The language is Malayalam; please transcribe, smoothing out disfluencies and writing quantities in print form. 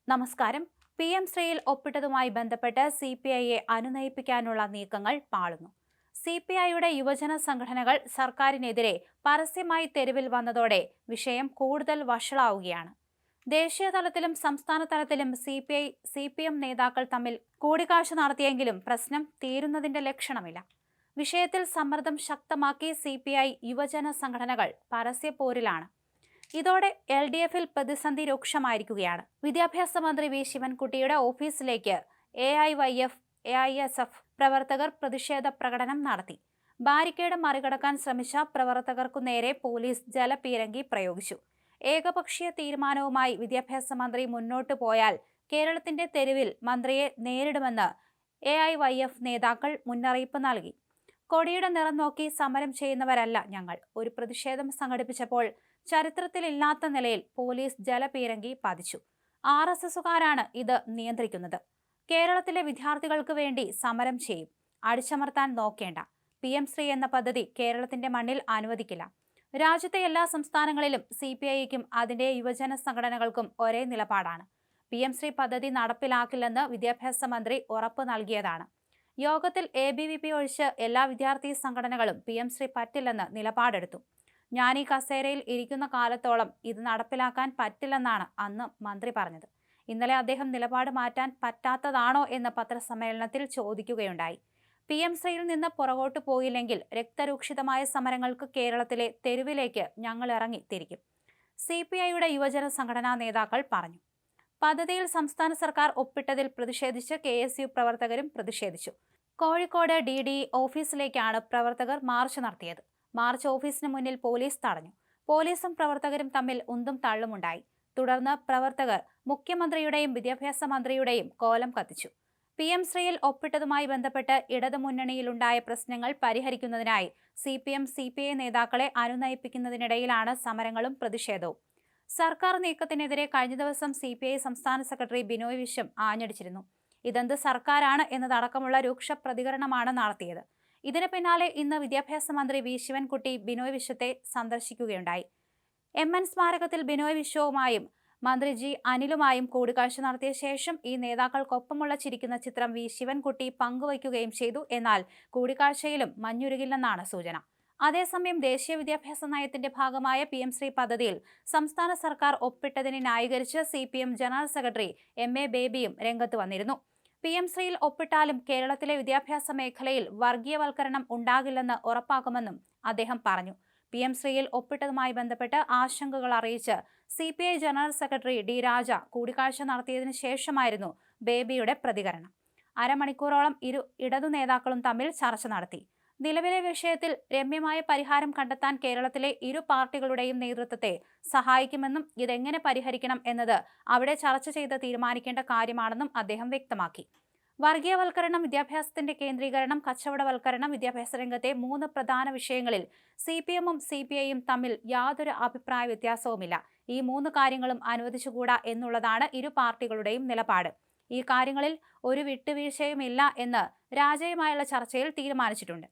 നമസ്കാരം. PM ശ്രീയിൽ ഒപ്പിട്ടതുമായി ബന്ധപ്പെട്ട് CPIയെ അനുനയിപ്പിക്കാനുള്ള നീക്കങ്ങൾ പാളുന്നു. CPIയുടെ യുവജന സംഘടനകൾ സർക്കാരിനെതിരെ പരസ്യമായി തെരുവിൽ വന്നതോടെ വിഷയം കൂടുതൽ വഷളാവുകയാണ്. ദേശീയ തലത്തിലും സംസ്ഥാന തലത്തിലും CPM നേതാക്കൾ തമ്മിൽ കൂടിക്കാഴ്ച നടത്തിയെങ്കിലും പ്രശ്നം തീരുന്നതിന്റെ ലക്ഷണമില്ല. വിഷയത്തിൽ സമ്മർദ്ദം ശക്തമാക്കി CPI യുവജന സംഘടനകൾ പരസ്യപ്പോരിലാണ്. ഇതോടെ LDFിൽ പ്രതിസന്ധി രൂക്ഷമായിരിക്കുകയാണ്. വിദ്യാഭ്യാസ മന്ത്രി വി ശിവൻകുട്ടിയുടെ ഓഫീസിലേക്ക് AIYF, AISF പ്രവർത്തകർ പ്രതിഷേധ പ്രകടനം നടത്തി. ബാരിക്കേഡ് മറികടക്കാൻ ശ്രമിച്ച പ്രവർത്തകർക്കു നേരെ പോലീസ് ജലപീരങ്കി പ്രയോഗിച്ചു. ഏകപക്ഷീയ തീരുമാനവുമായി വിദ്യാഭ്യാസ മന്ത്രി മുന്നോട്ടു പോയാൽ കേരളത്തിന്റെ തെരുവിൽ മന്ത്രിയെ നേരിടുമെന്ന് AIYF നേതാക്കൾ മുന്നറിയിപ്പ് നൽകി. കൊടിയുടെ നിറം നോക്കി സമരം ചെയ്യുന്നവരല്ല ഞങ്ങൾ. ഒരു പ്രതിഷേധം സംഘടിപ്പിച്ചപ്പോൾ ചരിത്രത്തിലില്ലാത്ത നിലയിൽ പോലീസ് ജലപീരങ്കി പതിച്ചു. RSSകാരാണ് ഇത് നിയന്ത്രിക്കുന്നത്. കേരളത്തിലെ വിദ്യാർത്ഥികൾക്ക് വേണ്ടി സമരം ചെയ്യും. അടിച്ചമർത്താൻ നോക്കേണ്ട. PM ശ്രീ എന്ന പദ്ധതി കേരളത്തിന്റെ മണ്ണിൽ അനുവദിക്കില്ല. രാജ്യത്തെ എല്ലാ സംസ്ഥാനങ്ങളിലും CPIക്കും അതിന്റെ യുവജന സംഘടനകൾക്കും ഒരേ നിലപാടാണ്. PM ശ്രീ പദ്ധതി നടപ്പിലാക്കില്ലെന്ന് വിദ്യാഭ്യാസ മന്ത്രി ഉറപ്പ് നൽകിയതാണ്. യോഗത്തിൽ ABVP ഒഴിച്ച് എല്ലാ വിദ്യാർത്ഥി സംഘടനകളും PM ശ്രീ പറ്റില്ലെന്ന് നിലപാടെടുത്തു. ഞാൻ ഈ കസേരയിൽ ഇരിക്കുന്ന കാലത്തോളം ഇത് നടപ്പിലാക്കാൻ പറ്റില്ലെന്നാണ് അന്ന് മന്ത്രി പറഞ്ഞത്. ഇന്നലെ അദ്ദേഹം നിലപാട് മാറ്റാൻ പറ്റാത്തതാണോ എന്ന് പത്രസമ്മേളനത്തിൽ ചോദിക്കുകയുണ്ടായി. PM ശ്രീയിൽ നിന്ന് പുറകോട്ട് പോയില്ലെങ്കിൽ രക്തരൂക്ഷിതമായ സമരങ്ങൾക്ക് കേരളത്തിലെ തെരുവിലേക്ക് ഞങ്ങൾ ഇറങ്ങി തിരിക്കും, CPIയുടെ യുവജന സംഘടനാ നേതാക്കൾ പറഞ്ഞു. പദ്ധതിയിൽ സംസ്ഥാന സർക്കാർ ഒപ്പിട്ടതിൽ പ്രതിഷേധിച്ച് KSU പ്രവർത്തകരും പ്രതിഷേധിച്ചു. കോഴിക്കോട് DDE ഓഫീസിലേക്കാണ് പ്രവർത്തകർ മാർച്ച് നടത്തിയത്. മാർച്ച് ഓഫീസിന് മുന്നിൽ പോലീസ് തടഞ്ഞു. പോലീസും പ്രവർത്തകരും തമ്മിൽ ഉന്തും തള്ളുമുണ്ടായി. തുടർന്ന് പ്രവർത്തകർ മുഖ്യമന്ത്രിയുടെയും വിദ്യാഭ്യാസ മന്ത്രിയുടെയും കോലം കത്തിച്ചു. PM ശ്രീയിൽ ഒപ്പിട്ടതുമായി ബന്ധപ്പെട്ട് ഇടതുമുന്നണിയിലുണ്ടായ പ്രശ്നങ്ങൾ പരിഹരിക്കുന്നതിനായി CPI നേതാക്കളെ അനുനയിപ്പിക്കുന്നതിനിടയിലാണ് സമരങ്ങളും പ്രതിഷേധവും. സർക്കാർ നീക്കത്തിനെതിരെ കഴിഞ്ഞ ദിവസം CPI സംസ്ഥാന സെക്രട്ടറി ബിനോയ് വിശ്വം ആഞ്ഞടിച്ചിരുന്നു. ഇതെന്ത് സർക്കാരാണ് എന്നതടക്കമുള്ള രൂക്ഷ പ്രതികരണമാണ് നടത്തിയത്. ഇതിന് പിന്നാലെ ഇന്ന് വിദ്യാഭ്യാസ മന്ത്രി വി ശിവൻകുട്ടി ബിനോയ് വിശ്വത്തെ സന്ദർശിക്കുകയുണ്ടായി. MN സ്മാരകത്തിൽ ബിനോയ് വിശ്വവുമായും മന്ത്രി G അനിലുമായും കൂടിക്കാഴ്ച നടത്തിയ ശേഷം ഈ നേതാക്കൾക്കൊപ്പമുള്ള ചിരിക്കുന്ന ചിത്രം വി ശിവൻകുട്ടി പങ്കുവയ്ക്കുകയും ചെയ്തു. എന്നാൽ കൂടിക്കാഴ്ചയിലും മഞ്ഞുരുകില്ലെന്നാണ് സൂചന. അതേസമയം ദേശീയ വിദ്യാഭ്യാസ നയത്തിന്റെ ഭാഗമായ PM ശ്രീ പദ്ധതിയിൽ സംസ്ഥാന സർക്കാർ ഒപ്പിട്ടതിനെ ന്യായീകരിച്ച് CPM ജനറൽ സെക്രട്ടറി MA ബേബിയും രംഗത്ത് വന്നിരുന്നു. PM ശ്രീയിൽ ഒപ്പിട്ടാലും കേരളത്തിലെ വിദ്യാഭ്യാസ മേഖലയിൽ വർഗീയവൽക്കരണം ഉണ്ടാകില്ലെന്ന് ഉറപ്പാക്കുമെന്നും അദ്ദേഹം പറഞ്ഞു. PM ശ്രീയിൽ ഒപ്പിട്ടതുമായി ബന്ധപ്പെട്ട് ആശങ്കകൾ അറിയിച്ച് CPI ജനറൽ സെക്രട്ടറി D രാജ കൂടിക്കാഴ്ച നടത്തിയതിനു ശേഷമായിരുന്നു ബേബിയുടെ പ്രതികരണം. അരമണിക്കൂറോളം ഇടതു നേതാക്കളും തമ്മിൽ ചർച്ച നടത്തി. നിലവിലെ വിഷയത്തിൽ രമ്യമായ പരിഹാരം കണ്ടെത്താൻ കേരളത്തിലെ ഇരു പാർട്ടികളുടെയും നേതൃത്വത്തെ സഹായിക്കുമെന്നും ഇതെങ്ങനെ പരിഹരിക്കണം എന്നത് അവിടെ ചർച്ച ചെയ്ത് തീരുമാനിക്കേണ്ട കാര്യമാണെന്നും അദ്ദേഹം വ്യക്തമാക്കി. വർഗീയവൽക്കരണം, വിദ്യാഭ്യാസത്തിന്റെ കേന്ദ്രീകരണം, കച്ചവടവൽക്കരണം, വിദ്യാഭ്യാസ രംഗത്തെ 3 പ്രധാന വിഷയങ്ങളിൽ CPMും CPIയും തമ്മിൽ യാതൊരു അഭിപ്രായ വ്യത്യാസവുമില്ല. ഈ 3 കാര്യങ്ങളും അനുവദിച്ചുകൂടാ എന്നുള്ളതാണ് ഇരു പാർട്ടികളുടെയും നിലപാട്. ഈ കാര്യങ്ങളിൽ ഒരു വിട്ടുവീഴ്ചയുമില്ല എന്ന് രാജയുമായുള്ള ചർച്ചയിൽ തീരുമാനിച്ചിട്ടുണ്ട്.